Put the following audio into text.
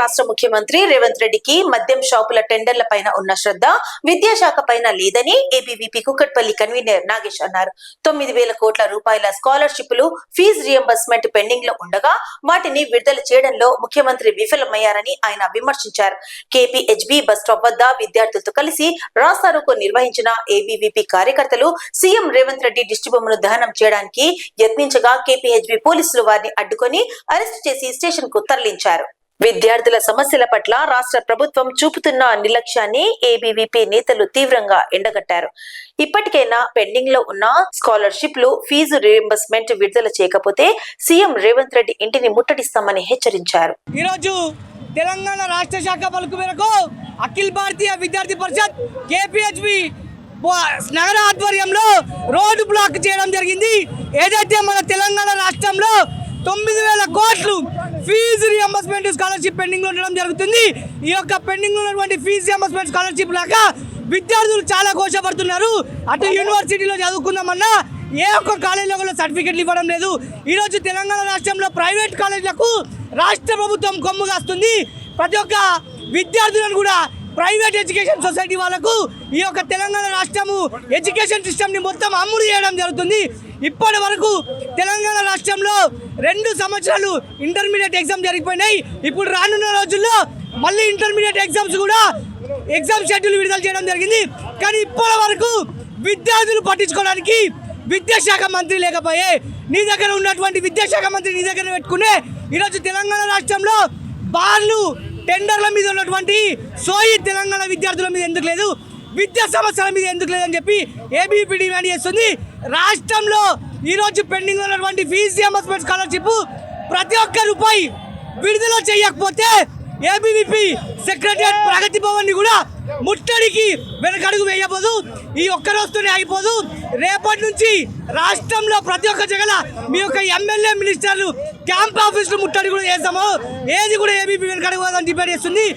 రాష్ట్ర ముఖ్యమంత్రి రేవంత్ రెడ్డికి మద్యం షాపుల టెండర్ల పైన ఉన్న శ్రద్ధ విద్యాశాఖ పైన లేదని ఏబీవీపీ కుక్కట్పల్లి కన్వీనర్ నాగేష్ అన్నారు. 9,000 కోట్ల రూపాయల స్కాలర్షిప్లు ఫీజు రియంబర్స్మెంట్ పెండింగ్ లో ఉండగా వాటిని విడుదల చేయడంలో ముఖ్యమంత్రి విఫలమయ్యారని ఆయన విమర్శించారు. కేపీహెచ్బీ బస్ స్టాప్ వద్ద విద్యార్థులతో కలిసి రాస్తారోకో నిర్వహించిన ఏబీవీపీ కార్యకర్తలు సీఎం రేవంత్ రెడ్డి దిష్టిబొమ్మను దహనం చేయడానికి యత్నించగా కేపీహెచ్బీ పోలీసులు వారిని అడ్డుకొని అరెస్టు చేసి స్టేషన్ కు తరలించారు. విద్యార్థుల సమస్యల పట్ల రాష్ట్ర ప్రభుత్వం చూపుతున్న నిర్లక్ష్యాన్ని ఏబీవీపీ నేతలు తీవ్రంగా ఎండగట్టారు. ఇప్పటికైనా పెండింగ్ లో ఉన్న స్కాలర్షిప్లు ఫీజు రియంబర్స్మెంట్ విడుదల చేయకపోతే సీఎం రేవంత్ రెడ్డి ఇంటిని ముట్టడిస్తామని హెచ్చరించారు. ఈరోజు తెలంగాణ రాష్ట్ర శాఖ పలుకు మేరకు అఖిల భారతీయ విద్యార్థి పరిషత్ కేపీహెచ్బీ నగర ఆధ్వర్యంలో రోడ్డు బ్లాక్ చేయడం జరిగింది. ఏదైతే మన తెలంగాణ రాష్ట్రంలో 9,000 కోట్లు ఫీజు రియంబర్స్మెంట్ స్కాలర్షిప్ పెండింగ్ లో ఉండడం జరుగుతుంది. ఈ యొక్క పెండింగ్ లో ఉన్నటువంటి ఫీజు రియంబర్స్మెంట్ స్కాలర్షిప్ లాగా విద్యార్థులు చాలా ఘోషపడుతున్నారు. అటు యూనివర్సిటీలో చదువుకుందామన్నా ఏ ఒక్క కాలేజీలో కూడా సర్టిఫికెట్లు ఇవ్వడం లేదు. ఈరోజు తెలంగాణ రాష్ట్రంలో ప్రైవేట్ కాలేజీలకు రాష్ట్ర ప్రభుత్వం కొమ్ము కాస్తుంది. ప్రతి ఒక్క విద్యార్థులను కూడా ప్రైవేట్ ఎడ్యుకేషన్ సొసైటీ వాళ్ళకు ఈ యొక్క తెలంగాణ రాష్ట్రము ఎడ్యుకేషన్ సిస్టమ్ని మొత్తం అమలు చేయడం జరుగుతుంది. ఇప్పటి వరకు తెలంగాణ రాష్ట్రంలో 2 సంవత్సరాలు ఇంటర్మీడియట్ ఎగ్జామ్ జరిగిపోయినాయి. ఇప్పుడు రానున్న రోజుల్లో మళ్ళీ ఇంటర్మీడియట్ ఎగ్జామ్స్ కూడా ఎగ్జామ్ షెడ్యూల్ విడుదల చేయడం జరిగింది. కానీ ఇప్పటి వరకు విద్యార్థులు పట్టించుకోవడానికి విద్యాశాఖ మంత్రి లేకపోయే నీ దగ్గర ఉన్నటువంటి విద్యాశాఖ మంత్రి నీ దగ్గర పెట్టుకునే ఈరోజు తెలంగాణ రాష్ట్రంలో బార్లు టెండర్ల మీద ఉన్నటువంటి సోయి తెలంగాణ విద్యార్థుల మీద ఎందుకు లేదు, విద్యా సమస్యల మీద ఎందుకు లేదని చెప్పి ఏబీవీపీ డిమాండ్ చేస్తుంది. రాష్ట్రంలో ఈరోజు పెండింగ్ ఉన్నటువంటి ఫీజు రియంబర్స్మెంట్ స్కాలర్షిప్ ప్రతి ఒక్క రూపాయి విడుదల చేయకపోతే ఏబీవీపీ సెక్రటరియట్ ప్రగతి భవన్ ని కూడా ముట్టడికి వెనకడుగు వేయబోదు. ఈ ఒక్క రోజుతోనే అయిపోదు. రేపటి నుంచి రాష్ట్రంలో ప్రతి ఒక్క జగల మీ యొక్క ఎమ్మెల్యే మినిస్టర్లు క్యాంప్ ఆఫీసులు ముట్టడి కూడా చేస్తాము. ఏది కూడా ఏబీవీపీ వెనకడుగు డిబేట్ చేస్తుంది.